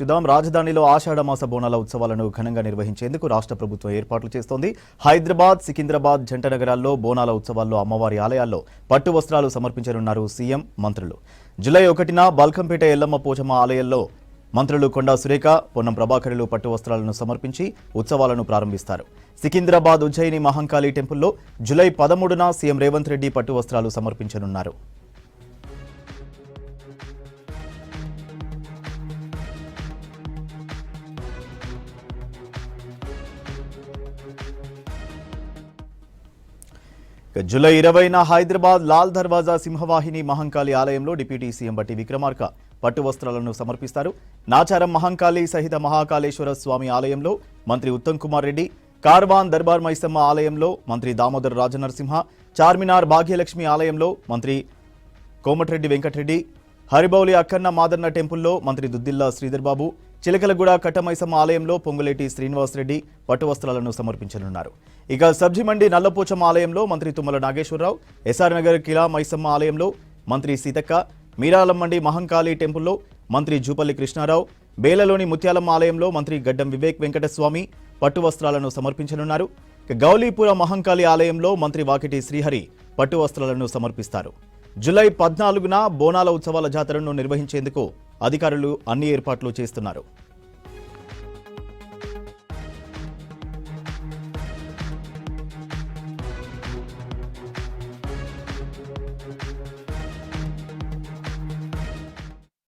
చూద్దాం. రాజధానిలో ఆషాఢమాస బోనాల ఉత్సవాలను ఘనంగా నిర్వహించేందుకు రాష్ట్ర ప్రభుత్వం ఏర్పాట్లు చేస్తోంది. హైదరాబాద్, సికింద్రాబాద్ జంట నగరాల్లో బోనాల ఉత్సవాల్లో అమ్మవారి ఆలయాల్లో పట్టు వస్త్రాలు సమర్పించనున్నారు సీఎం, మంత్రులు. జూలై 1న బల్కంపేట ఎల్లమ్మ పోచమ్మ ఆలయంలో మంత్రులు కొండా సురేఖ, పొన్నం ప్రభాకర్లు పట్టు వస్త్రాలను సమర్పించి ఉత్సవాలను ప్రారంభిస్తారు. సికింద్రాబాద్ ఉజ్జయిని మహంకాళి టెంపుల్లో జూలై 13న సీఎం రేవంత్ రెడ్డి పట్టు వస్త్రాలు సమర్పించనున్నారు. జూలై 20న హైదరాబాద్ లాల్ దర్వాజా సింహవాహిని మహంకాళి ఆలయంలో డిప్యూటీ సీఎం బట్టి విక్రమార్క పట్టు వస్త్రాలను సమర్పిస్తారు. నాచారం మహంకాళి సహిత మహాకాళేశ్వర స్వామి ఆలయంలో మంత్రి ఉత్తమ్ కుమార్ రెడ్డి, కార్వాన్ దర్బార్ మైసమ్మ ఆలయంలో మంత్రి దామోదర్ రాజనరసింహ, చార్మినార్ భాగ్యలక్ష్మి ఆలయంలో మంత్రి కోమటిరెడ్డి వెంకటరెడ్డి, హరిబౌలి అక్కన్న మాదన్న టెంపుల్లో మంత్రి దుద్దిల్లా శ్రీధర్ బాబు, చిలకలగూడ కట్టమైసమ్మ ఆలయంలో పొంగులేటి శ్రీనివాసరెడ్డి పట్టు వస్త్రాలను సమర్పించనున్నారు. ఇక సబ్జిమండి నల్లపోచమ్మ ఆలయంలో మంత్రి తుమ్మల నాగేశ్వరరావు, ఎస్ఆర్ నగర్ కిలా మైసమ్మ ఆలయంలో మంత్రి సీతక్క, మీరాలమ్మండి మహంకాళి టెంపుల్లో మంత్రి జూపల్లి కృష్ణారావు, బేలలోని ముత్యాలమ్మ ఆలయంలో మంత్రి గడ్డం వివేక్ వెంకటస్వామి పట్టు వస్త్రాలను సమర్పించనున్నారు. గౌలీపుర మహంకాళి ఆలయంలో మంత్రి వాకిటి శ్రీహరి పట్టు వస్త్రాలను సమర్పిస్తారు. జూలై 14న బోనాల ఉత్సవాల జాతరను నిర్వహించేందుకు అధికారులు అన్ని ఏర్పాట్లు చేస్తున్నారు.